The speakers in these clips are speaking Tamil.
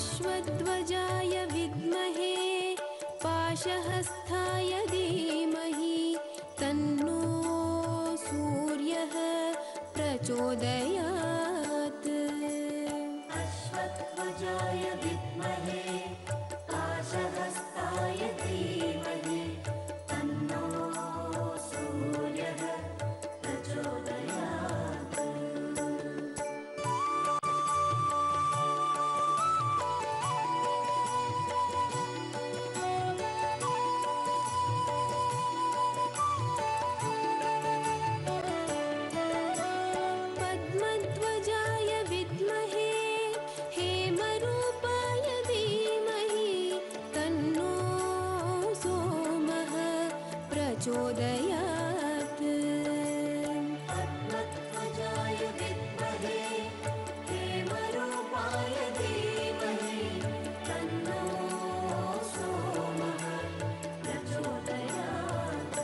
अश्वध्वजाय विद्महे पाशहस्ताय धीमहि तन्नो सूर्यः प्रचोदयात्। अश्वध्वजाय विद्महे पाशहस्ताय धीमहि तन्नो सूर्यः प्रचोदयात्। पद्मध्वजाय विद्महे हेमरूपाय धीमहि तन्नो सोमः प्रचोदयात्। पद्मध्वजाय विद्महे हेमरूपाय धीमहि तन्नो सोमः प्रचोदयात्।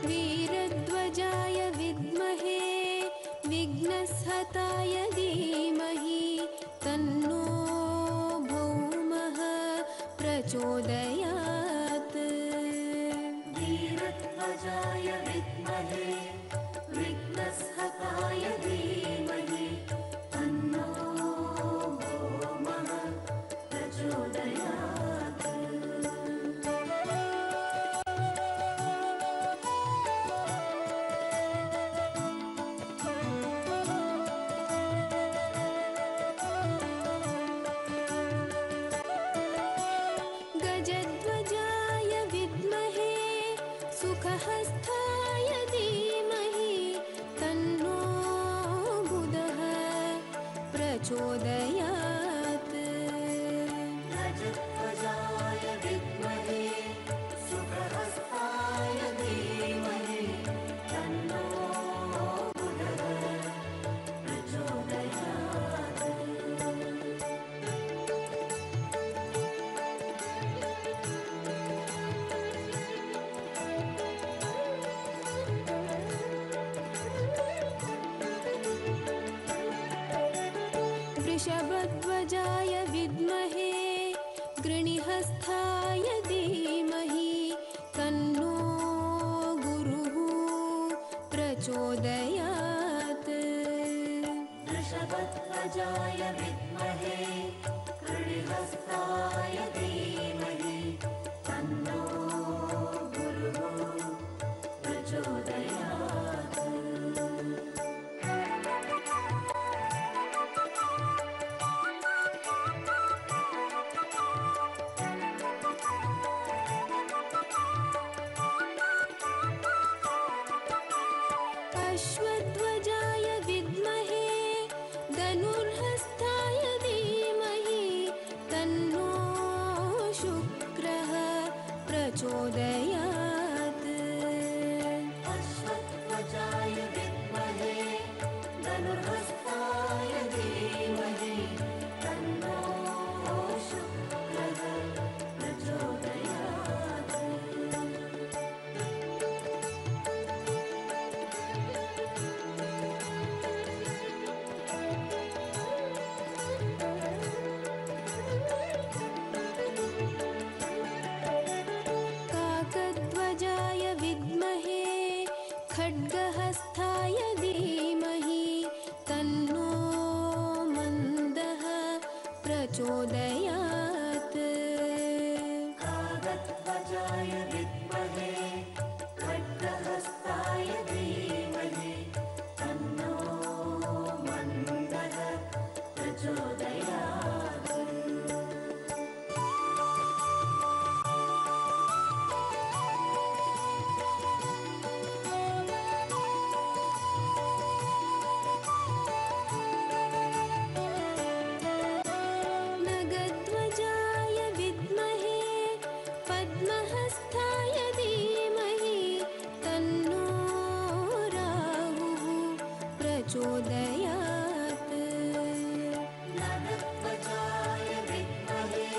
वीरध्वजाय विद्महे विघ्नस्हताय धीमहि तन्नो भौमः प्रचोदयात्। वीरध्वजाय विद्महे विघ्नस्हताय धीमहि तन्नो भौमः प्रचोदयात्। गजध्वजाय विद्महे सुखहस्ताय धीमहि तन्नो बुधः प्रचोदयात्। गजध्वजाय विद्महे सुखहस्ताय धीमहि तन्नो बुधः प्रचोदयात्। वृषभध्वजाय विद्महे गृणिहस्ताय धीमहि तन्नो गुरुः प्रचोदयात्। वृषभध्वजाय विद्महे गृणिहस्ताय धीमहि तन्नो गुरुः प्रचोदयात्। अश्वध्वजाय विद्महे धनुर्हस्ताय धीमहि तन्नो शुक्रः प्रचोदयात्। अश्वध्वजाय विद्महे धनुर्हस्ताय धीमहि तन्नो शुक्रः प्रचोदयात्। काकध्वजाय विद्महे खड्गहस्ताय धीमहि तन्नो मन्दः प्रचोदयात्। काकध्वजाय विद्महे खड्गहस्ताय धीमहि तन्नो मन्दः प्रचोदयात्। नगध्वजाय विद्महे पद्महस्ताय धीमहि तन्नो राहुः प्रचोदयात्। नगध्वजाय विद्महे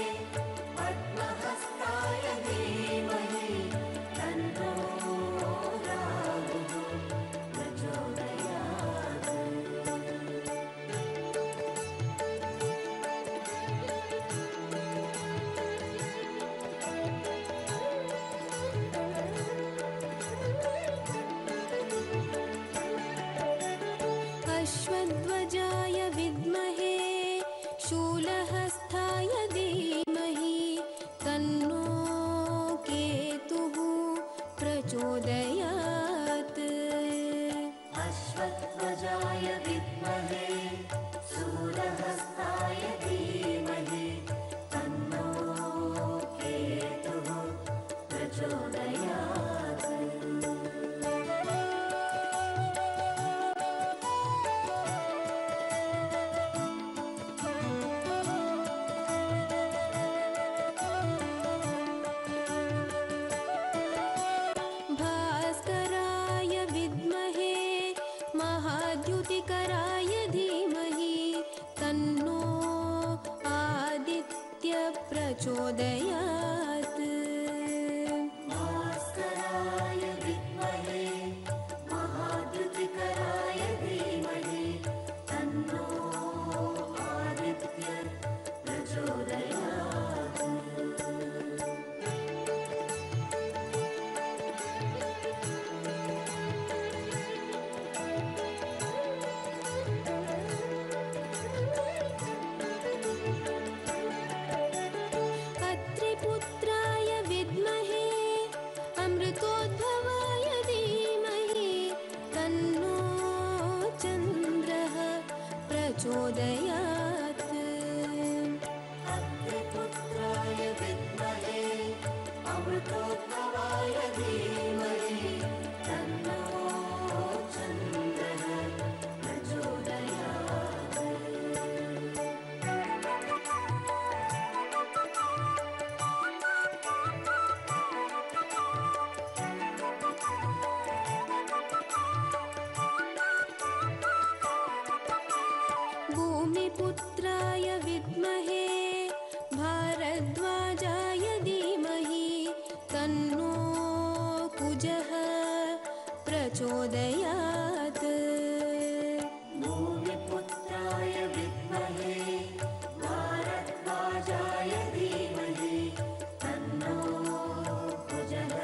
अश्वध्वजाय विद्महे शूलहस्ताय धीमहि तन्नो केतुः प्रचोदयात् अश्वध्वजाय विद्महे शूलहस्ताय धीमहि तन्नो केतुः प्रचोदयात् भास्कराय विद्महे महाद्युतिकराय धीमहि तन्नो आदित्य प्रचोदयात् भास्कराय विद्महे महाद्युतिकराय धीमहि तन्नो आदित्य प्रचोदयात् अत्रिपुत्राय विद्महे अमृतोद्भवाय धीमहि तन्नो चन्द्रः प्रचोदयात् अत्रिपुत्राय विद्महे अमृतोद्भवाय धीमहि तन्नो चन्द्रः प्रचोदयात् भूमिपुत्राय विद्महे भारद्वाजाय धीमहि तन्नो कुजः प्रचोदयात् भूमिपुत्राय विद्महे भारद्वाजाय धीमहि तन्नो कुजः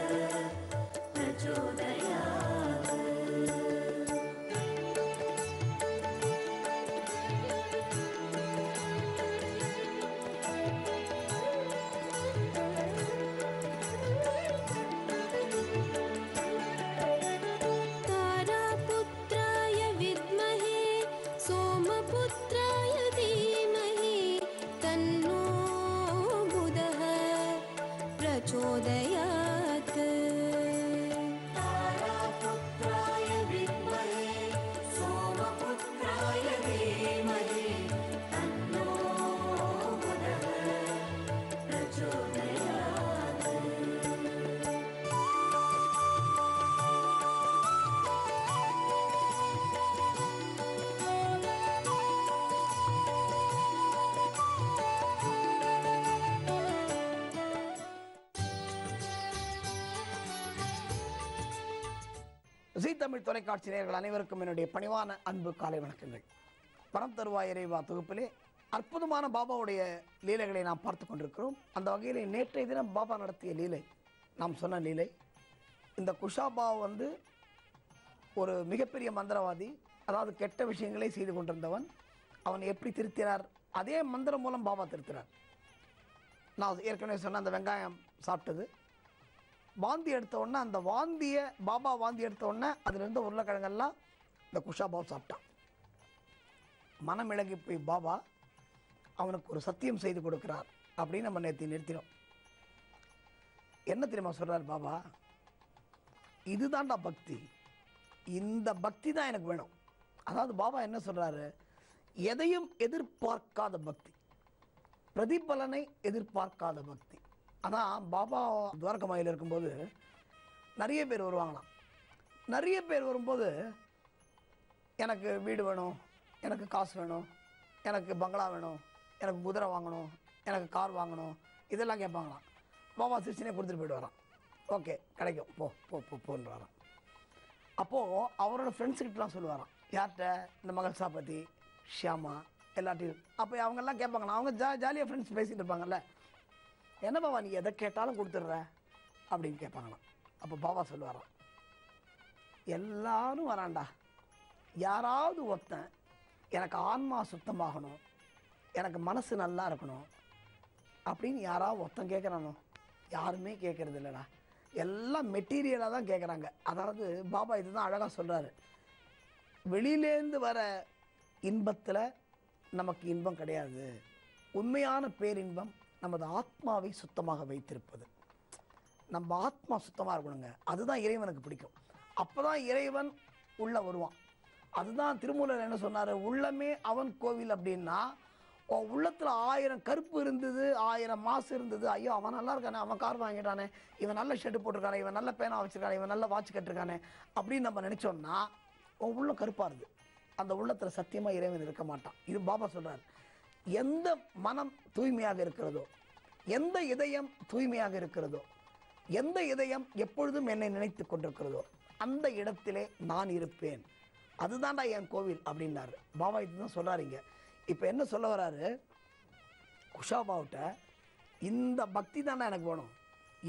प्रचोदयात् तारापुत्राय विद्महे सोमपुत्राय धीमहि तन्नो बुधः प्रचोदयात् तारापुत्राय विद्महे सोमपुत्राय धीमहि तन्नो बुधः प्रचोदयात् ஜீ தமிழ் தொலைக்காட்சி நேயர்கள் அனைவருக்கும் என்னுடைய பணிவான அன்பு காலை வணக்கங்கள். பரம் தருவாய் இறைவா தொகுப்பிலே அற்புதமான பாபாவுடைய லீலைகளை நாம் பார்த்து கொண்டிருக்கிறோம். அந்த வகையிலே நேற்றைய தினம் பாபா நடத்திய லீலை, நாம் சொன்ன லீலை, இந்த குஷாபா ஒரு மிகப்பெரிய மந்திரவாதி, அதாவது கெட்ட விஷயங்களை செய்து கொண்டிருந்தவன். அவன் எப்படி திருத்தினார்? அதே மந்திரம் மூலம் பாபா திருத்தினார். நான் ஏற்கனவே சொன்ன அந்த வெங்காயம் சாப்பிட்டது, வாந்தி எடுத்த உடனே அந்த பாபா வாந்தி எடுத்த உடனே அதுல இருந்த உருளைக்கிழங்கெல்லாம் இந்த குஷாபாவை சாப்பிட்டான். மனம் இழகி போய் பாபா அவனுக்கு ஒரு சத்தியம் செய்து கொடுக்கிறார் அப்படின்னு நம்ம நேற்று நிறுத்தினோம். என்ன தெரியுமா சொல்றார் பாபா? இதுதான்டா பக்தி, இந்த பக்தி தான் எனக்கு வேணும். அதாவது பாபா என்ன சொல்றாரு? எதையும் எதிர்பார்க்காத பக்தி, பிரதிபலனை எதிர்பார்க்காத பக்தி. அதான் பாபா துவாரகமாயில் இருக்கும்போது நிறைய பேர் வருவாங்களாம். நிறைய பேர் வரும்போது எனக்கு வீடு வேணும், எனக்கு காசு வேணும், எனக்கு பங்களா வேணும், எனக்கு குதிரை வாங்கணும், எனக்கு கார் வாங்கணும், இதெல்லாம் கேட்பாங்களாம். பாபா சிரிச்சினே கொடுத்துட்டு போய்ட்டு வரான். ஓகே கிடைக்கும், போ போ போ போன்னு வரான். அப்போது அவரோட ஃப்ரெண்ட்ஸுக்கிட்டலாம் சொல்லுவாராம். யார்கிட்ட? இந்த மகள்ஸா பற்றி, ஷியாமா, எல்லாத்தையும். அப்போ அவங்கெல்லாம் கேட்பாங்கண்ணா, அவங்க ஜாலியாக ஃப்ரெண்ட்ஸ் பேசிகிட்டு இருப்பாங்கல்ல, என்ன பாபா நீ எதை கேட்டாலும் கொடுத்துட்ற அப்படின்னு கேட்பாங்களாம். அப்போ பாபா சொல்லுவாராம், எல்லாரும் வரான்டா, யாராவது ஒருத்தன் எனக்கு ஆன்மா சுத்தமாகணும், எனக்கு மனசு நல்லா இருக்கணும் அப்படின்னு யாராவது ஒருத்தன் கேட்குறானோ? யாருமே கேட்கறது இல்லைடா. எல்லாம் மெட்டீரியலாக தான் கேட்குறாங்க. அதாவது பாபா இதுதான் அழகாக சொல்கிறாரு, வெளியிலேருந்து வர இன்பத்தில் நமக்கு இன்பம் கிடையாது. உண்மையான பேரின்பம் நமது ஆத்மாவை சுத்தமாக வைத்திருப்பது. நம்ம ஆத்மா சுத்தமாக இருக்கணுங்க, அதுதான் இறைவனுக்கு பிடிக்கும். அப்போ தான் இறைவன் உள்ளே வருவான். அதுதான் திருமூலர் என்ன சொன்னார், உள்ளமே அவன் கோவில் அப்படின்னா, உன் உள்ளத்தில் 1000 கருப்பு இருந்தது, 1000 மாசு இருந்தது, ஐயோ அவன் நல்லா இருக்கானே, அவன் கார் வாங்கிட்டானே, இவன் நல்ல ஷர்ட் போட்டிருக்கானே, இவன் நல்ல பேனா வச்சிருக்கானே, இவன் நல்ல வாட்ச் கட்டிருக்கானே அப்படின்னு நம்ம நினச்சோம்னா உன் உள்ளம் கருப்பாக இருக்குது. அந்த உள்ளத்தில் சத்தியமாக இறைவன் இருக்க மாட்டான். இது பாபா சொல்கிறார். எந்த மனம் தூய்மையாக இருக்கிறதோ, எந்த இதயம் தூய்மையாக இருக்கிறதோ, எந்த இதயம் எப்பொழுதும் என்னை நினைத்து கொண்டிருக்கிறதோ அந்த இடத்திலே நான் இருப்பேன், அதுதான்டா என் கோவில் அப்படின்னாரு பாபா. இதுதான் சொல்கிறாருங்க. இப்போ என்ன சொல்ல வராரு குஷாபாவிட்ட, இந்த பக்தி தானே எனக்கு வேணும்,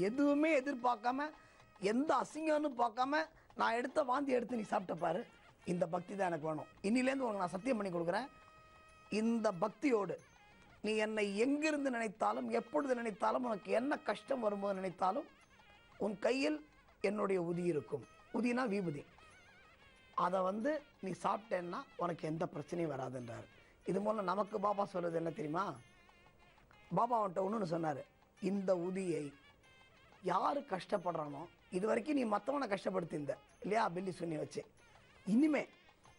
எதுவுமே எதிர்பார்க்காம, எந்த அசிங்கம்னு பார்க்காம நான் எடுத்த வாந்தி எடுத்து நீ சாப்பிட்ட பாரு, இந்த பக்தி தான் எனக்கு வேணும். இன்னிலேருந்து உனக்கு நான் சத்தியம் பண்ணி கொடுக்குறேன், இந்த பக்தியோடு நீ என்னை எங்கிருந்து நினைத்தாலும், எப்பொழுது நினைத்தாலும், உனக்கு என்ன கஷ்டம் வரும்போது நினைத்தாலும் உன் கையில் என்னுடைய உதி இருக்கும். உதினா விபூதி. அதை நீ சாப்பிட்டேன்னா உனக்கு எந்த பிரச்சனையும் வராதுன்றார். இது மூலம் நமக்கு பாபா சொல்கிறது என்ன தெரியுமா? பாபா அவன்கிட்ட ஒன்றுன்னு சொன்னார், இந்த உதியை யார் கஷ்டப்படுறானோ, இது வரைக்கும் நீ மற்றவனை கஷ்டப்படுத்தியிருந்த இல்லையா பில்லி சுண்ணி வச்சு, இனிமே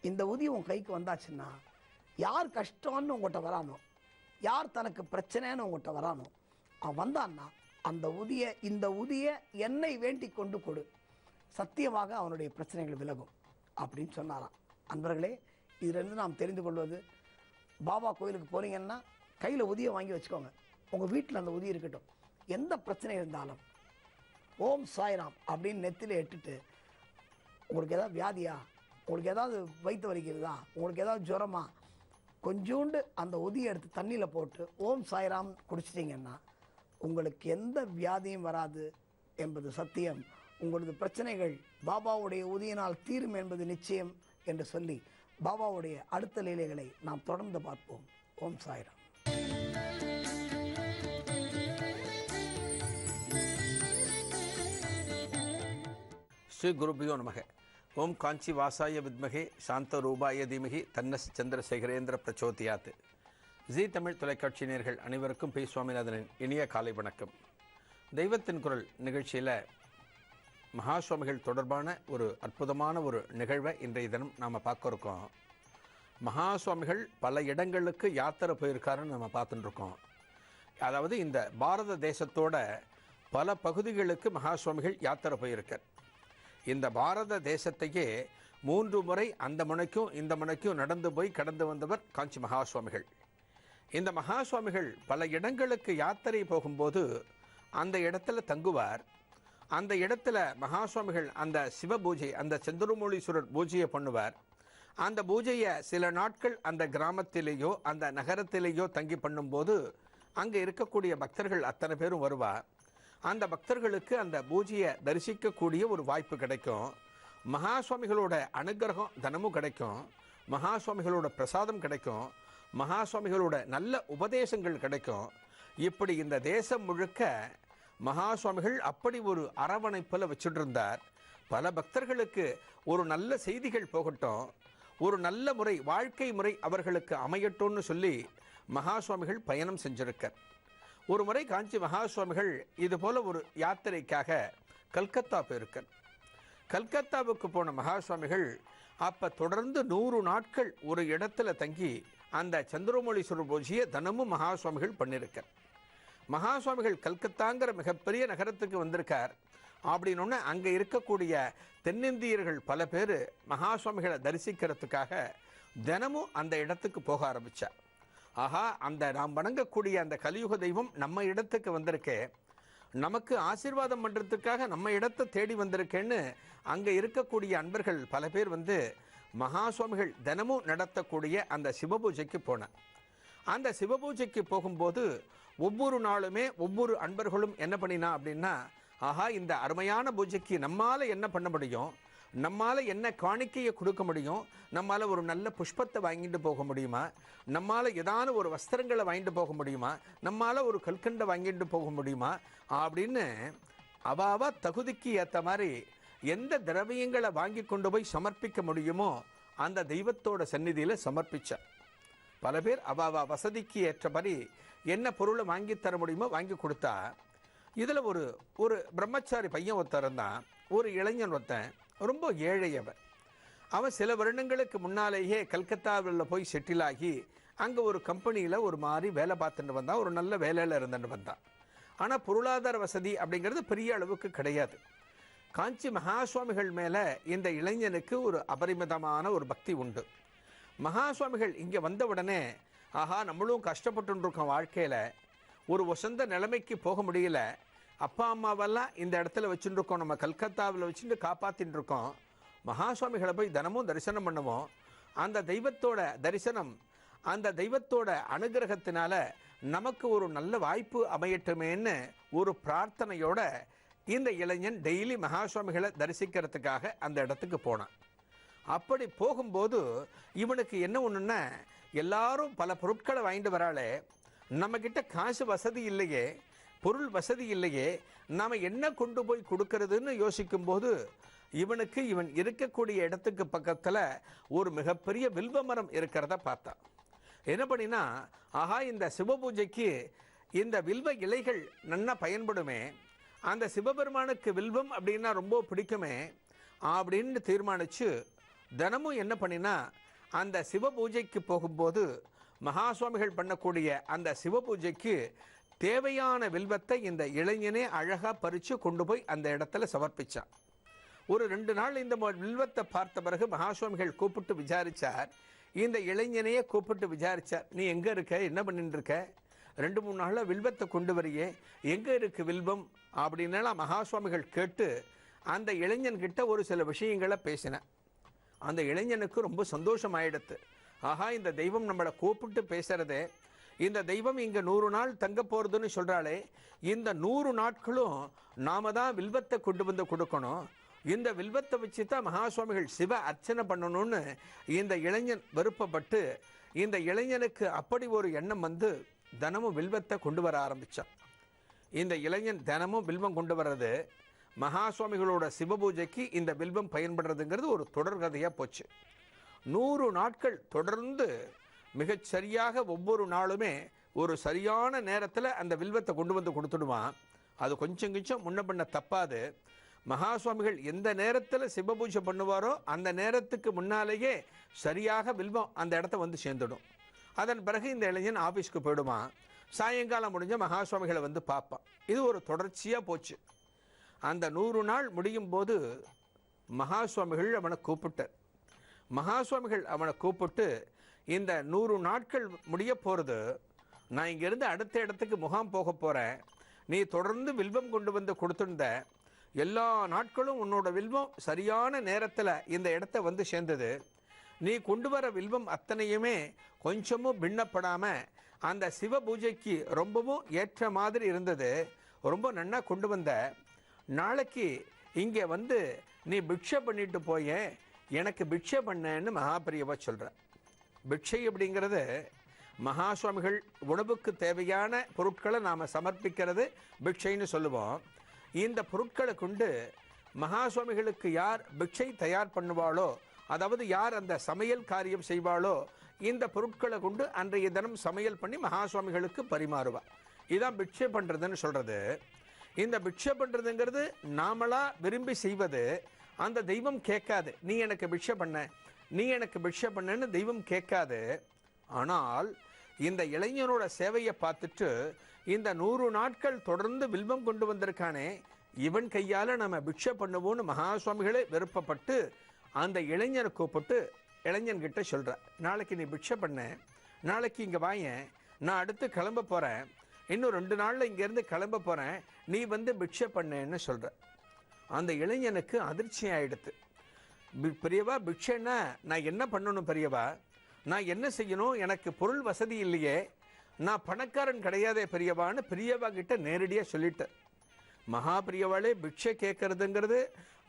இந்த உதி உன் கைக்கு வந்தாச்சுன்னா யார் கஷ்டம்னு உங்கள்கிட்ட வரானோ, யார் தனக்கு பிரச்சனைன்னு உங்கள்கிட்ட வரானோ, அவன் வந்தான்னா அந்த உதியை, இந்த உதியை என்னை வேண்டி கொண்டு கொடு, சத்தியமாக அவனுடைய பிரச்சனைகள் விலகும் அப்படின்னு சொன்னாராம். அன்பர்களே, இதிலிருந்து நாம் தெரிந்து கொள்வது, பாபா கோயிலுக்கு போகிறீங்கன்னா கையில் உதியை வாங்கி வச்சுக்கோங்க. உங்கள் வீட்டில் அந்த உதி இருக்கட்டும். எந்த பிரச்சனை இருந்தாலும் ஓம் சாய்ராம் அப்படின்னு நெத்தில இட்டுட்டு, உங்களுக்கு ஏதாவது வியாதியா, உங்களுக்கு ஏதாவது வயிற்று வலிக்கிறதா, உங்களுக்கு ஏதாவது ஜுரமா, கொஞ்சோண்டு அந்த உதியை எடுத்து தண்ணியில் போட்டு ஓம் சாய்ராம் குடிச்சிட்டிங்கன்னா உங்களுக்கு எந்த வியாதியும் வராது என்பது சத்தியம். உங்களது பிரச்சனைகள் பாபாவுடைய உதியினால் தீரும் என்பது நிச்சயம் என்று சொல்லி பாபாவுடைய அடுத்த லீலைகளை நாம் தொடர்ந்து பார்ப்போம். ஓம் சாய்ராம். ஸ்ரீ குருபியோ நமக. ஓம் காஞ்சி வாசாய வித்மகே சாந்த ரூபாய தீமகி தன்னஸ் சந்திரசேகரேந்திர பிரச்சோதியாத். ஜீ தமிழ் தொலைக்காட்சி நேயர்கள் அனைவருக்கும் பி சுவாமிநாதனின் இனிய காலை வணக்கம். தெய்வத்தின் குரல் நிகழ்ச்சியில் மகா சுவாமிகள் தொடர்பான ஒரு அற்புதமான ஒரு நிகழ்வை இன்றைய தினம் நாம் பார்க்க இருக்கோம். மகா சுவாமிகள் பல இடங்களுக்கு யாத்திரை போயிருக்காருன்னு நம்ம பார்த்துட்டு இருக்கோம். அதாவது இந்த பாரத தேசத்தோட பல பகுதிகளுக்கு மகா சுவாமிகள் யாத்திரை போயிருக்கார். இந்த பாரத தேசத்தையே 3 முறை அந்த முனைக்கும் இந்த முனைக்கும் நடந்து போய் கடந்து வந்தவர் காஞ்சி மகா சுவாமிகள். இந்த மகா சுவாமிகள் பல இடங்களுக்கு யாத்திரை போகும்போது அந்த இடத்துல தங்குவார். அந்த இடத்துல மகா சுவாமிகள் அந்த சிவ பூஜை, அந்த சந்திரமௌலீஸ்வரர் பூஜையை பண்ணுவார். அந்த பூஜையை சில நாட்கள் அந்த கிராமத்திலேயோ அந்த நகரத்திலேயோ தங்கி பண்ணும்போது அங்கே இருக்கக்கூடிய பக்தர்கள் அத்தனை பேரும் வருவார். அந்த பக்தர்களுக்கு அந்த பூஜையை தரிசிக்கக்கூடிய ஒரு வாய்ப்பு கிடைக்கும். மகா சுவாமிகளோட அனுகிரகம் தினமும் கிடைக்கும். மகா சுவாமிகளோட பிரசாதம் கிடைக்கும். மகா சுவாமிகளோட நல்ல உபதேசங்கள் கிடைக்கும். இப்படி இந்த தேசம் முழுக்க மகா சுவாமிகள் அப்படி ஒரு அரவணைப்பில் வச்சுட்டு இருந்தார். பல பக்தர்களுக்கு ஒரு நல்ல செய்திகள் போகட்டும், ஒரு நல்ல முறை வாழ்க்கை முறை அவர்களுக்கு அமையட்டும்னு சொல்லி மகா சுவாமிகள் பயணம் செஞ்சிருக்கார். ஒரு முறை காஞ்சி மகா சுவாமிகள் இது போல ஒரு யாத்திரைக்காக கல்கத்தா போயிருக்கார். கல்கத்தாவுக்கு போன மகா சுவாமிகள் அப்போ தொடர்ந்து 100 நாட்கள் ஒரு இடத்துல தங்கி அந்த சந்திரமௌலீஸ்வரர் பூஜையை தினமும் மகா சுவாமிகள் பண்ணியிருக்கார். மகா சுவாமிகள் கல்கத்தாங்கிற மிகப்பெரிய நகரத்துக்கு வந்திருக்கார். அப்படின்னொன்னே அங்கே இருக்கக்கூடிய தென்னிந்தியர்கள் பல பேர் மகா சுவாமிகளை தரிசிக்கிறதுக்காக தினமும் அந்த இடத்துக்கு போக ஆரம்பித்தார். ஆஹா, அந்த நாம் வணங்கக்கூடிய அந்த கலியுக தெய்வம் நம்ம இடத்துக்கு வந்திருக்கே, நமக்கு ஆசீர்வாதம் பண்ணுறதுக்காக நம்ம இடத்தை தேடி வந்திருக்கேன்னு அங்கே இருக்கக்கூடிய அன்பர்கள் பல பேர் மகா சுவாமிகள் தினமும் நடத்தக்கூடிய அந்த சிவபூஜைக்கு போனார். அந்த சிவபூஜைக்கு போகும்போது ஒவ்வொரு நாளுமே ஒவ்வொரு அன்பர்களும் என்ன பண்ணினா அப்படின்னா, ஆஹா, இந்த அருமையான பூஜைக்கு நம்மால் என்ன பண்ண முடியும், நம்மால் என்ன காணிக்கையை கொடுக்க முடியும், நம்மால் ஒரு நல்ல புஷ்பத்தை வாங்கிட்டு போக முடியுமா, நம்மால் ஏதான ஒரு வஸ்திரங்களை வாங்கிட்டு போக முடியுமா, நம்மால் ஒரு கல்கண்டை வாங்கிட்டு போக முடியுமா அப்படின்னு அவாவா தகுதிக்கு ஏற்ற மாதிரி எந்த திரவியங்களை வாங்கி கொண்டு போய் சமர்ப்பிக்க முடியுமோ அந்த தெய்வத்தோட சந்நிதியில் சமர்ப்பிச்சார். பல பேர் அவாவா வசதிக்கு ஏற்றபடி என்ன பொருளை வாங்கி தர முடியுமோ வாங்கி கொடுத்தா. இதில் ஒரு பிரம்மச்சாரி பையன் ஒருத்தர் இருந்தான், ஒரு இளைஞன் ஒருத்தன், ரொம்ப ஏழையவன். அவன் சில வருடங்களுக்கு முன்னாலேயே கல்கத்தாவில் போய் செட்டில் ஆகி அங்கே ஒரு கம்பெனியில் ஒரு மாதிரி வேலை பார்த்துட்டு வந்தான், ஒரு நல்ல வேலையில் இருந்துட்டு வந்தான். ஆனால் பொருளாதார வசதி அப்படிங்கிறது பெரிய அளவுக்கு கிடையாது. காஞ்சி மகாசுவாமிகள் மேலே இந்த இளைஞனுக்கு ஒரு அபரிமிதமான ஒரு பக்தி உண்டு. மகாசுவாமிகள் இங்கே வந்த உடனே, ஆஹா நம்மளும் கஷ்டப்பட்டு இருக்கோம், வாழ்க்கையில் ஒரு வசந்த நிலைமைக்கு போக முடியல, அப்பா அம்மாவெல்லாம் இந்த இடத்துல வச்சுட்டு இருக்கோம், நம்ம கல்கத்தாவில் வச்சுட்டு காப்பாற்றின்னு இருக்கோம், மகாசுவாமிகளை போய் தினமும் தரிசனம் பண்ணுவோம், அந்த தெய்வத்தோட தரிசனம், அந்த தெய்வத்தோட அனுகிரகத்தினால நமக்கு ஒரு நல்ல வாய்ப்பு அமையட்டுமேன்னு ஒரு பிரார்த்தனையோட இந்த இளைஞன் டெய்லி மகாசுவாமிகளை தரிசிக்கிறதுக்காக அந்த இடத்துக்கு போனான். அப்படி போகும்போது இவனுக்கு என்ன ஒன்றுன்னா, எல்லாரும் பல பொருட்களை வாங்கிட்டு வராளே, நம்மக்கிட்ட காசு வசதி இல்லையே, பொருள் வசதி இல்லையே, நாம் என்ன கொண்டு போய் கொடுக்கறதுன்னு யோசிக்கும்போது இவனுக்கு இவன் இருக்கக்கூடிய இடத்துக்கு பக்கத்தில் ஒரு மிகப்பெரிய வில்வ மரம் இருக்கிறத பார்த்தான். என்ன பண்ணினா, ஆஹா இந்த சிவபூஜைக்கு இந்த வில்வ இலைகள் நன்னா பயன்படுமே, அந்த சிவபெருமானுக்கு வில்வம் அப்படின்னா ரொம்ப பிடிக்குமே அப்படின்னு தீர்மானித்து தினமும் என்ன பண்ணினா, அந்த சிவபூஜைக்கு போகும்போது மகாசுவாமிகள் பண்ணக்கூடிய அந்த சிவபூஜைக்கு தேவையான வில்வத்தை இந்த இளைஞனே அழகாக பறித்து கொண்டு போய் அந்த இடத்துல சமர்ப்பித்தான். ஒரு 2 நாள் இந்த வில்வத்தை பார்த்த பிறகு மகாசுவாமிகள் கூப்பிட்டு விசாரித்தார். இந்த இளைஞனையே கூப்பிட்டு விசாரித்தார், நீ எங்கே இருக்க, என்ன பண்ணிட்டு இருக்க, 2-3 நாளில் வில்வத்தை கொண்டு வரையே, எங்கே இருக்குது வில்வம் அப்படின்னால மகாசுவாமிகள் கேட்டு அந்த இளைஞன்கிட்ட ஒரு சில விஷயங்களை பேசினேன். அந்த இளைஞனுக்கு ரொம்ப சந்தோஷம் ஆயிடுத்து. ஆஹா இந்த தெய்வம் நம்மளை கூப்பிட்டு பேசுகிறதே, இந்த தெய்வம் இங்கே 100 நாள் தங்க போகிறதுன்னு சொல்கிறாளே, இந்த 100 நாட்களும் நாம தான் வில்வத்தை கொண்டு வந்து கொடுக்கணும், இந்த வில்வத்தை வச்சு தான் மகாசுவாமிகள் சிவ அர்ச்சனை பண்ணணும்னு இந்த இளைஞன் விருப்பப்பட்டு இந்த இளைஞனுக்கு அப்படி ஒரு எண்ணம் வந்து தினமும் வில்வத்தை கொண்டு வர ஆரம்பித்தான். இந்த இளைஞன் தினமும் வில்வம் கொண்டு வர்றது, மகாசுவாமிகளோட சிவபூஜைக்கு இந்த வில்வம் பயன்படுறதுங்கிறது ஒரு தொடர்கதையாக போச்சு. 100 நாட்கள் தொடர்ந்து மிகச்சரியாக ஒவ்வொரு நாளுமே ஒரு சரியான நேரத்தில் அந்த வில்வத்தை கொண்டு வந்து கொடுத்துடுவான். அது கொஞ்சம் முன்ன பண்ண தப்பாது. மகாசுவாமிகள் எந்த நேரத்தில் சிவபூஜை பண்ணுவாரோ அந்த நேரத்துக்கு முன்னாலேயே சரியாக வில்வம் அந்த இடத்த வந்து சேர்ந்துடும். அதன் பிறகு இந்த இளைஞன் ஆஃபீஸ்க்கு போயிடுவான். சாயங்காலம் முடிஞ்ச மகாசுவாமிகளை வந்து பார்ப்பான். இது ஒரு தொடர்ச்சியாக போச்சு. அந்த 100 நாள் முடியும் போது மகாசுவாமிகள் அவனை கூப்பிட்டார். மகாசுவாமிகள் அவனை கூப்பிட்டு, இந்த 100 நாட்கள் முடிய போகிறது, நான் இங்கேருந்து அடுத்த இடத்துக்கு முகாம் போக போகிறேன், நீ தொடர்ந்து வில்வம் கொண்டு வந்து கொடுத்துருந்த, எல்லா நாட்களும் உன்னோட வில்வம் சரியான நேரத்தில் இந்த இடத்த வந்து சேர்ந்தது, நீ கொண்டு வர வில்வம் அத்தனையுமே கொஞ்சமும் பின்னப்படாமல் அந்த சிவ பூஜைக்கு ரொம்பவும் ஏற்ற மாதிரி இருந்தது, ரொம்ப நன்னா கொண்டு வந்த, நாளைக்கு இங்கே வந்து நீ பிக்ஷை பண்ணிட்டு போய, எனக்கு பிக்ஷை பண்ணேன்னு மகாபிரியவா சொல்கிற. பிக்ஷை அப்படிங்கிறது மகாசுவாமிகள் உணவுக்கு தேவையான பொருட்களை நாம் சமர்ப்பிக்கிறது பிக்ஷைன்னு சொல்லுவோம். இந்த பொருட்களை கொண்டு மகாசுவாமிகளுக்கு யார் பிக்ஷை தயார் பண்ணுவாளோ, அதாவது யார் அந்த சமையல் காரியம் செய்வாளோ, இந்த பொருட்களை கொண்டு அன்றைய தினம் சமையல் பண்ணி மகாசுவாமிகளுக்கு பரிமாறுவாள். இதுதான் பிக்ஷை பண்ணுறதுன்னு சொல்கிறது. இந்த பிக்ஷை பண்ணுறதுங்கிறது நாமளாக விரும்பி செய்வது. அந்த தெய்வம் கேட்காது, நீ எனக்கு பிக்ஷை பண்ண, நீ எனக்கு பிக்ஷை பண்ணன்னு தெய்வம் கேட்காது. ஆனால் இந்த இளைஞனோட சேவையை பார்த்துட்டு இந்த 100 நாட்கள் தொடர்ந்து வில்வம் கொண்டு வந்திருக்கானே, இவன் கையால் நம்ம பிக்ஷை பண்ணுவோன்னு மகாசுவாமிகளே விருப்பப்பட்டு அந்த இளைஞனை கூப்பிட்டு இளைஞன்கிட்ட சொல்கிற, நாளைக்கு நீ பிக்ஷை பண்ண, நாளைக்கு இங்கே வாயேன், நான் அடுத்து கிளம்ப போகிறேன், இன்னும் 2 நாளில் இங்கேருந்து கிளம்ப போகிறேன், நீ வந்து பிக்ஷை பண்ணேன்னு சொல்கிற. அந்த இளைஞனுக்கு அதிர்ச்சி ஆகிடுது. பெரியவா பிக்ஷைன்னா நான் என்ன பண்ணணும் பெரியவா, நான் என்ன செய்யணும், எனக்கு பொருள் வசதி இல்லையே, நான் பணக்காரன் கிடையாதே பெரியவான்னு பெரியவா கிட்ட நேரடியாக சொல்லிட்டேன். மகாபிரியவாளே பிக்ஷை கேட்கறதுங்கிறது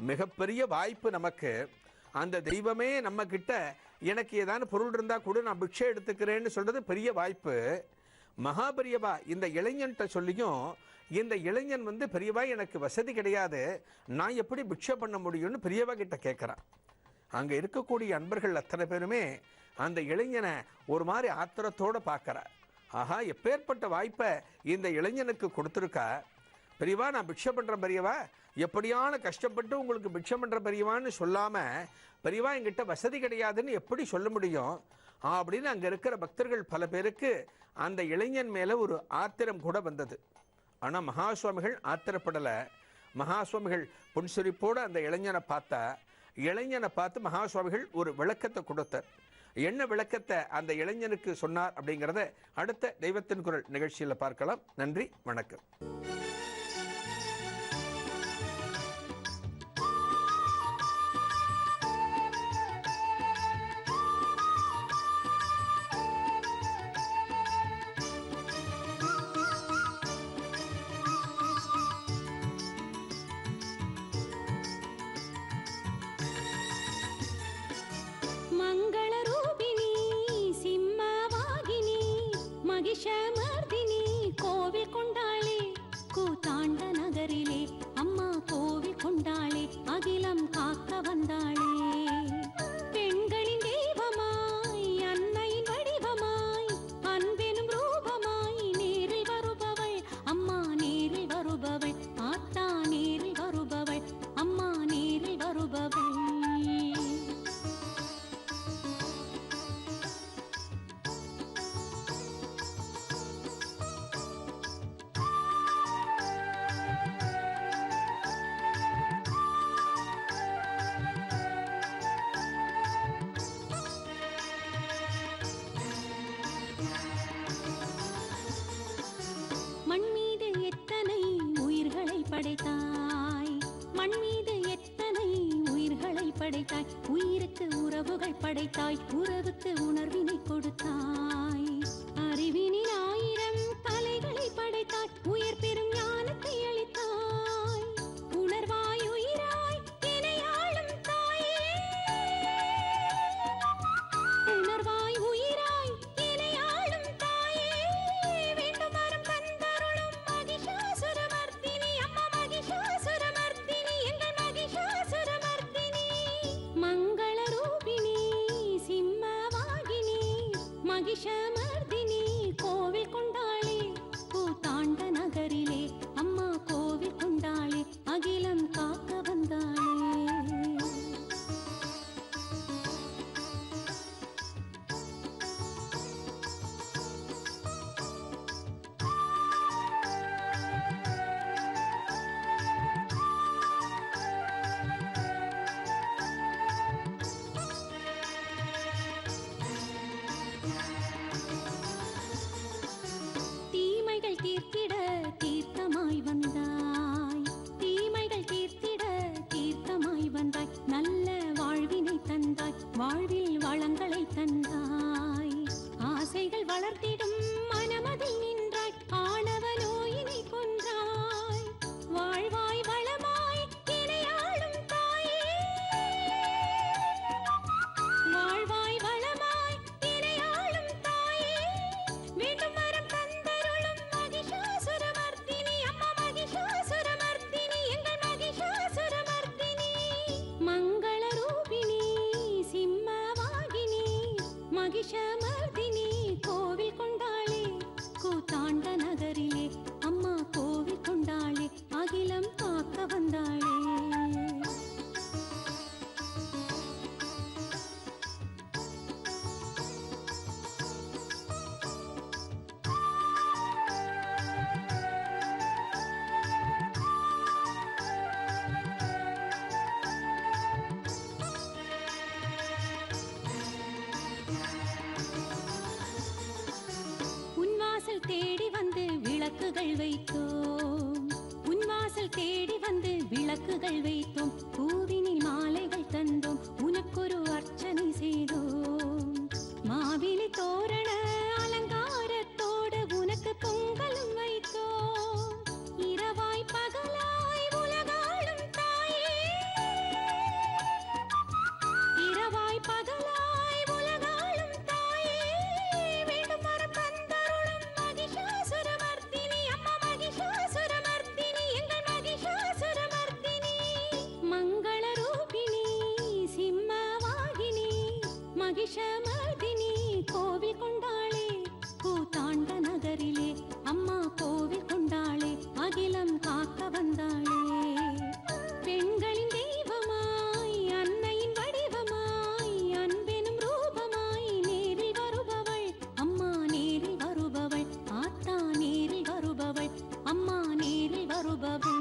மிகப்பெரிய வாய்ப்பு நமக்கு. அந்த தெய்வமே நம்ம கிட்ட எனக்கு ஏதாவது பொருள் இருந்தால் கூட நான் பிக்ஷை எடுத்துக்கிறேன்னு சொல்றது பெரிய வாய்ப்பு. மகாபெரியவா இந்த இளைஞன்கிட்ட சொல்லியும், இந்த இளைஞன் பெரியவா எனக்கு வசதி கிடையாது, நான் எப்படி பிக்ஷை பண்ண முடியும்னு பெரியவா கிட்ட கேட்குறான். அங்கே இருக்கக்கூடிய அன்பர்கள் அத்தனை பேருமே அந்த இளைஞனை ஒரு மாதிரி ஆத்திரத்தோடு பார்க்குறா. ஆஹா, எப்பேற்பட்ட வாய்ப்பை இந்த இளைஞனுக்கு கொடுத்துருக்கா. பெரியவா நான் பிக்ஷை பண்ணுறேன் பெரியவா, எப்படியான கஷ்டப்பட்டு உங்களுக்கு பிக்ஷை பண்ணுற பெரியவான்னு சொல்லாமல், பெரியவா என்கிட்ட வசதி கிடையாதுன்னு எப்படி சொல்ல முடியும் அப்படின்னு அங்கே இருக்கிற பக்தர்கள் பல பேருக்கு அந்த இளைஞன் மேலே ஒரு ஆத்திரம் கூட வந்தது. ஆனால் மகாசுவாமிகள் ஆத்திரப்படலை. மகாசுவாமிகள் புன்சிரிப்போடு அந்த இளைஞனை பார்த்தா, இளைஞனை பார்த்து மகாசுவாமிகள் ஒரு விளக்கத்தை கொடுத்தார். என்ன விளக்கத்தை அந்த இளைஞனுக்கு சொன்னார் அப்படிங்கிறத அடுத்த தெய்வத்தின் குரல் நிகழ்ச்சியில் பார்க்கலாம். நன்றி, வணக்கம். மங்களரூபிணி சிம்மவாகினி மகிஷமர்தினி கோவில் கொண்டாளே கூத்தாண்ட நகரிலே அம்மா கோவில் கொண்டாளே அகிலம் காக்க வந்தாளே. பெண்களின் தெய்வமாய் அன்னையின் வடிவமாய் அன்பெனும் ரூபமாய் நேரில் வருபவள் அம்மா நேரில் வருபவள் ஆத்தா நேரில் வருபவள் அம்மா நேரில் வருபவள். மண் மீது எத்தனை உயிர்களை படைத்தாய், மண் மீது எத்தனை உயிர்களை படைத்தாய், உயிருக்கு உறவுகள் படைத்தாய், உறவுக்கு உணர்வினை கொடுத்தாய். அறிவினில் 1000 தலைகளை படைத்தாய், உயர் பெரும் ஞானத்தை அளித்தாய். உணர்வாய் உயிராய் என்னை ஆளும் தாயே, உணர்வாய் உயிராய் என்னை ஆளும் தாயே. வேண்டும் வரம் தந்தருளும் மகிஷாசுரமர்த்தினி அம்மா மகிஷாசுரமர்த்தினி எங்கள் மகிஷாசுரமர்த்தினி. மங்களரூபிணி சிம்மவாகினி மகிஷமர்தினி கோவில் கொண்டாளே கூத்தாண்ட நகரிலே அம்மா கோவில் கொண்டாளே அகிலம் காக்க வந்தாளே. தீமைகள் தீர்த்திட தீர்த்தமாய் வந்தாய், தீமைகள் தீர்த்திட தீர்த்தமாய் வந்தாய். நல்ல வாழ்வினை தந்தாய், வாழ்வில் வளங்களை தந்தாய். ஆசைகள் வளர்த்திடும் மனமதில் நின்றாய், ஆணவ நோயினை கொன்றாய். வாழ்வாய் வளமாய் என்னை ஆளும் தாயே, வாழ்வாய் வளமாய் என்னை ஆளும் தாயே. வேண்டும் வரம் தந்தருளும் மகிஷாசுரமர்த்தினி அம்மா மகிஷாசுரமர்த்தினி எங்கள் மகிஷாசுரமர்த்தினி. மங்களரூபிணி சிம்மவாகினி மகிஷமர்தினி கோவில் கொண்டாளே கூத்தாண்ட நகரிலே அம்மா கோவில் கொண்டாளே அகிலம் காக்க வந்தாளே. உன் வாசல் தேடி வந்து விளக்குகள் வைத்தோம், உன் வாசல் தேடி வந்து விளக்குகள் வைத்தோம். பூவினில் மாலைகள் தந்தோம், உனக்கொரு அர்ச்சனை செய்தோம். மாவிலி தோரண அலங்காரத்தோடு உனக்கு பொங்கலும் வைத்தோம். இரவாய் பகலாய் மகிஷமர்தினி கோவில் கொண்டாளே கூத்தாண்ட நகரிலே அம்மா கோவில் கொண்டாளே அகிலம் காக்க வந்தாளே பெண்களின் தெய்வமாய் அன்னையின் வடிவமாய் அன்பெனும் ரூபமாய் நேரில் வருபவள் அம்மா நேரில் வருபவள் ஆத்தா நேரில் வருபவள் அம்மா நேரில் வருபவள்